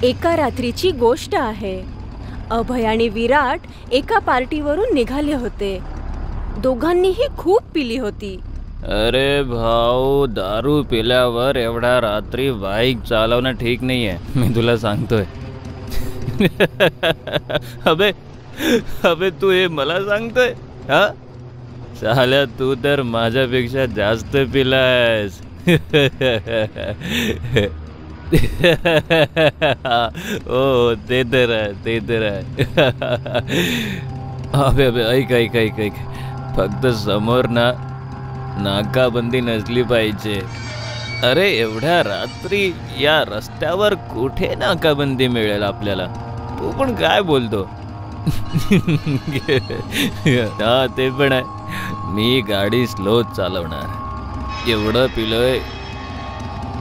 एका रात्रीची गोष्ट आहे. अभय आणि विराट एका पार्टीवरून निघाले होते. दोघांनीही खूप पिली होती. अरे भाऊ, दारू पिल्यावर एवढ्या रात्री बाईक चालवणं ठीक नाही आहे, मी तुला सांगतोय. अबे अबे तू हे मला सांगतोय? हा साल्या, तू तर माझ्यापेक्षा जास्त पिलायस. ओ ते तर आहे, ते तर आहे. अबे अबे ऐक ऐक ऐक ऐक, फक्त समोर ना नाकाबंदी नसली पाहिजे. अरे एवढ्या रात्री या रस्त्यावर कुठे नाकाबंदी मिळेल आपल्याला? तू पण काय बोलतो? हा ते पण आहे. मी गाडी स्लो चालवणार. एवढं पिलोय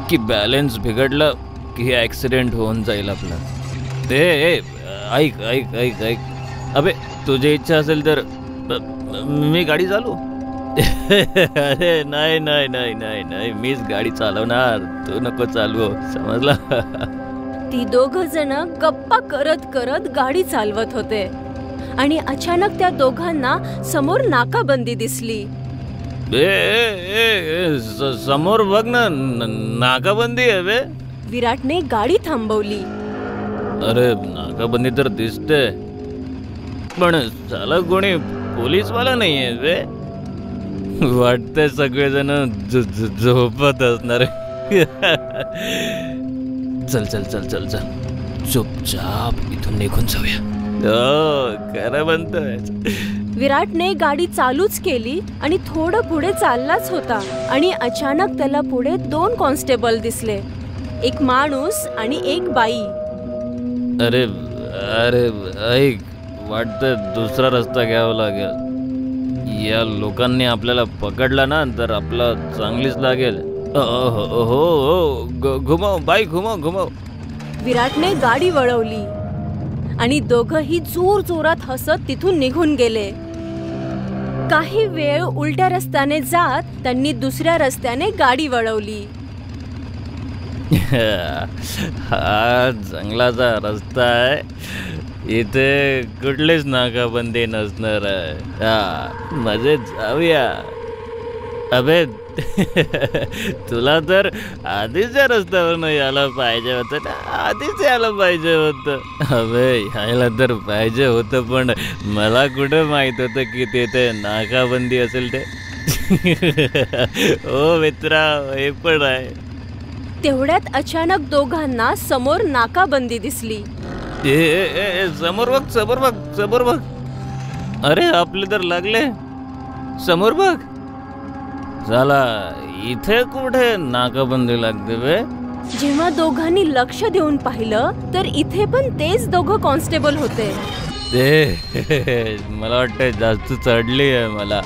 की बॅलन्स बिघडलं की ॲक्सिडेंट होऊन जाईल आपला. ते ऐक ऐक ऐक ऐक, अबे तुझी इच्छा असेल तर मी गाडी चालू. अरे नाही नाही नाही नाही नाही, मीच गाडी चालवणार, तू नको चालवू, समजला? ती दोघ जण गप्पा करत करत गाडी चालवत होते आणि अचानक त्या दोघांना समोर नाकाबंदी दिसली. समोर बघ ना, नाकाबंदी आहे बे. विराटने गाडी थांबवली. अरे नाकाबंदी तर दिसते, पण साला कोणी पोलीसवाला नाहीये बे. वाटतंय सगळेजण झोपत असणार. चल चल चल चल चल, चुपचाप इथून निघून जाऊया. हो खरं म्हणतोय. विराटने गाडी चालूच केली आणि थोडं पुढे चाललाच होता आणि अचानक त्याला पुढे 2 कॉन्स्टेबल दिसले, एक माणूस आणि एक बाई. अरे अरे ऐक, वाटतं दुसरा रस्ता घ्यावा लागेल. या लोकांनी आपल्याला पकडला ना तर आपला चांगलीच लागेल. हो हो, घुमाव बाई, घुमाव घुमाव. विराटने गाडी वळवली आणि दोघंही जोर जोरात हसत तिथून निघून गेले. काही वेळ उलट्या रस्त्याने जात त्यांनी दुसऱ्या रस्त्याने गाडी वळवली. हा जंगलाचा रस्ता आहे, इथे कुठलीच नाकाबंदी नसणार आहे. हा मजेत जाऊया. अबे तुला तर आधीच्या रस्त्यावरनं यायला पाहिजे होतं ना, आधीच यायला पाहिजे होतं. अबे यायला तर पाहिजे होतं, पण मला कुठं माहीत होतं की तिथे नाकाबंदी असेल ते. ओ मित्रा, हे पण आहे. तेवढ्यात अचानक दोघांना समोर नाकाबंदी दिसली. समोर बघ, समोर बघ, समोर बघ. अरे आपले तर लागले. समोर बघ. झाला, इथे कुठे नाकाबंदी लागते बे? जेव्हा दोघांनी लक्ष देऊन पाहिलं तर इथे पण तेच दोघं कॉन्स्टेबल होते. ते मला वाटतं जास्त चढली आहे मला.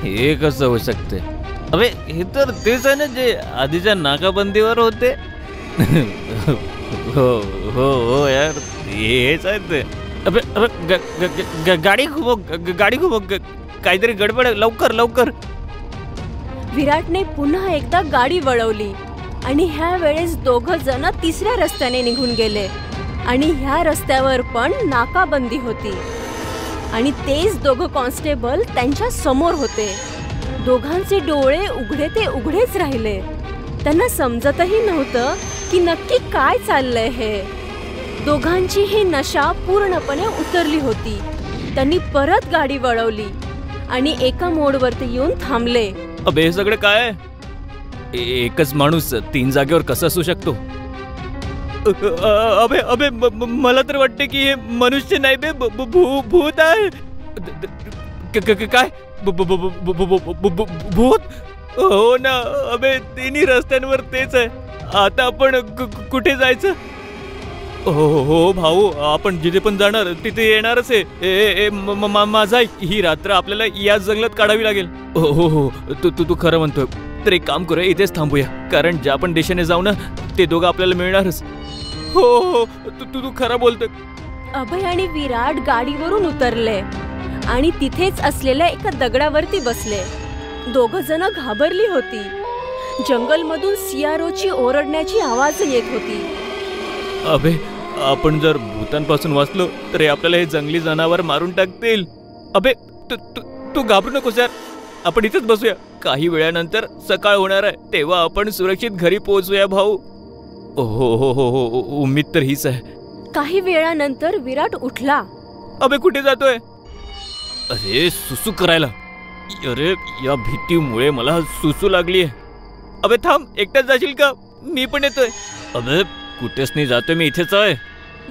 हे कसं होऊ शकते? अबे हे तर तेच आहे ना जे आधीच्या नाकाबंदीवर होते. हो हो हो यार, हेच आहे ते. अबे अबे गाडी घुमव, गाडी घुमव, काहीतरी गडबड आहे, लवकर लवकर. विराटने पुन्हा एकदा गाडी वळवली आणि ह्या वेळेस दोघं जण तिसऱ्या रस्त्याने निघून गेले आणि ह्या रस्त्यावर पण नाकाबंदी होती आणि तेच दोघं कॉन्स्टेबल त्यांच्या समोर होते. दोघांचे डोळे उघडे ते उघडेच राहिले. त्यांना समजतही नव्हतं की नक्की काय चाललंय हे. दोघांची ही नशा पूर्णपणे उतरली होती. त्यांनी परत गाडी वळवली आणि एका मोडवरती येऊन थांबले. अबे हे सगळं काय? एकच माणूस 3 जागेवर कसं असू शकतो? अबे अबे मला तर वाटते की हे मनुष्य नाही बे, भूत आहे. काय भूत? हो ना. अबे 3 रस्त्यांवर तेच आहे. आता आपण कुठे जायचं? हो भाऊ, आपण जिथे पण जाणार तिथे येणारच आहे. माझा ही रात्र आपल्याला याच जंगलात काढावी लागेल. हो हो, तू खरं म्हणतोय. तर एक काम करूया, इथेच थांबूया, कारण ज्या पण दिशेने जाऊ ना ते दोघं आपल्याला मिळणारच. हो हो, तू खरं बोलतोय. अभय आणि विराट गाडीवरून उतरले आणि तिथेच असलेल्या एका दगडावरती बसले. दोघं जण घाबरली होती. जंगलमधून सियारोची ओरडण्याची आवाज येत होती. अबे, आपण जर भूतांपासून वाचलो तर हे आपल्याला हे जंगली जनावर मारून टाकतील. अबे, तू घाबरू नकोस यार. आपण इथेच बसूया. काही वेळानंतर सकाळ होणार आहे, तेव्हा आपण सुरक्षित घरी पोहोचूया भाऊ. हो हो हो हो, उम्मीद तर हीच आहे. काही वेळानंतर विराट उठला. अबे, कुठे जातोय? अरे, सुसू करायला. अरे, या भीतीमुळे मला सुसू लागली आहे. अबे थांब, एकटाच जाशील का? मी पण येतोय. अबे, कुठेच नाही जातोय, मी इथेच आहे.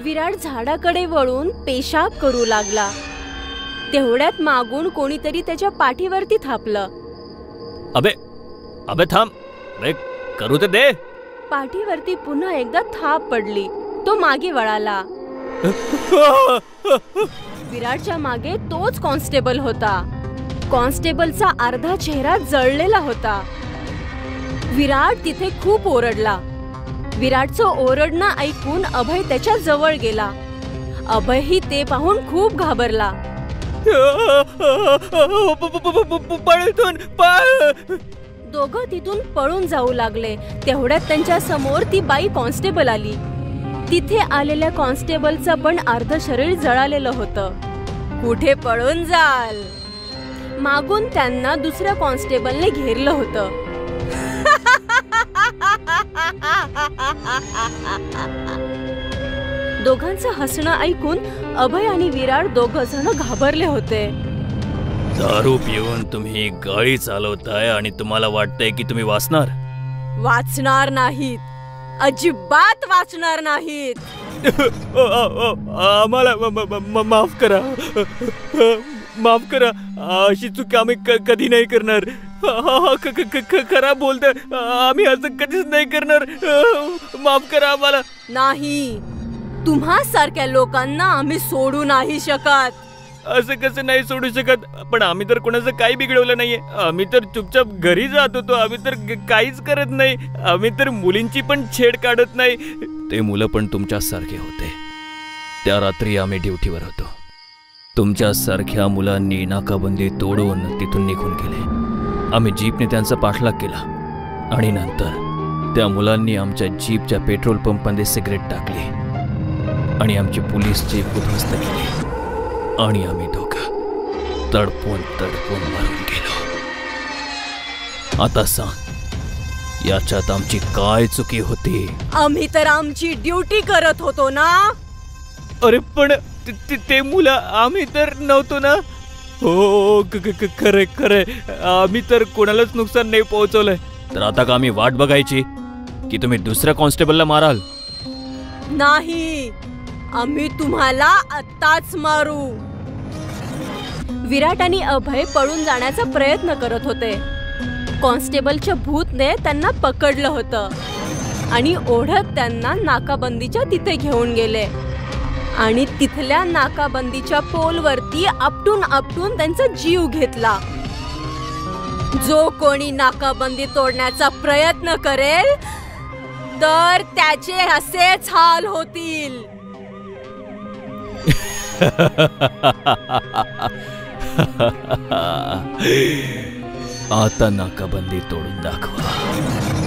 विराट झाडाकडे वळून पेशाब करू लागला. तेवढ्यात मागून कोणीतरी त्याच्या पाठीवरती थापलं. अबे अबे थांब, अबे करू ते दे. पाठीवरती पुन्हा एकदा थाप पडली. तो मागे वळाला. विराटच्या मागे तोच कॉन्स्टेबल होता. कॉन्स्टेबलचा अर्धा चेहरा जळलेला होता. विराट तिथे खूप ओरडला. विराटचं ओरडणं ऐकून अभय त्याच्या जवळ गेला. अभयही ते पाहून खूप घाबरला. दोघं तिथून पळून जाऊ लागले. तेवढ्यात त्यांच्या समोर ती बाई कॉन्स्टेबल आली. तिथे आलेल्या कॉन्स्टेबलचं पण अर्ध शरीर जळालेलं होतं. कुठे पळून जाल? मागून त्यांना दुसऱ्या कॉन्स्टेबलने घेरलं होतं. दोघांचं हसणं ऐकून अभय आणि विराट दोघं जण घाबरले होते. दारू पिऊन तुम्ही गाडी चालवताय आणि तुम्हाला वाटतंय की तुम्ही वाचणार? वाचणार नाहीत, अजिबात वाचणार नाहीत. आम्हाला माफ करा, माफ करा. अशी चूक आम्ही कधी नाही करणार. खरा बोलतोय, आम्ही असं कधीच नाही करणार. माफ करा आम्हाला. नाही, तुम्हा सारख्या लोकांना आम्ही सोडू नाही शकत. असं कसं नाही सोडू शकत? पण आम्ही तर कोणाचं काही बिघडवलं नाहीये. आम्ही तर चुपचाप घरी जात होतो. आम्ही तर काहीच करत नाही. आम्ही तर मुलींची पण छेड काढत नाही. ते मुलं पण तुमच्या सारखे होते. त्या रात्री आम्ही ड्युटीवर होतो. तुमच्या सारख्या मुलांनी नाकाबंदी तोडून तिथून निघून गेले. आम्ही जीपने त्यांचा पाठलाग केला आणि नंतर त्या मुलांनी आमच्या जीपच्या पेट्रोल पंपमध्ये सिगरेट टाकली आणि आमची पोलीस जीप उद्ध्वस्त केली आणि आम्ही दोघं तडपून मारून गेलो. आता सांग, याच्यात आमची काय चुकी होती? आम्ही तर आमची ड्युटी करत होतो ना. अरे पण ते मुलं आम्ही तर नव्हतो ना. हो, खरे खरे, आम्ही तर कोणालाच नुकसान नाही पोहोचवलंय. तर आता का आम्ही वाट बघायची की तुम्ही दुसऱ्या कॉन्स्टेबलला माराल? नाही, आम्ही तुम्हाला आत्ताच मारू. विराट आणि अभय पळून जाण्याचा प्रयत्न करत होते. कॉन्स्टेबलच्या भूतने त्यांना पकडलं होतं आणि ओढत त्यांना नाकाबंदीच्या तिथे घेऊन गेले आणि तिथल्या नाकाबंदीच्या पोलवरती आपटून त्यांचा जीव घेतला. जो कोणी नाकाबंदी तोडण्याचा प्रयत्न करेल तर त्याचे असेच हाल होतील. आता नाकाबंदी तोडून दाखवा.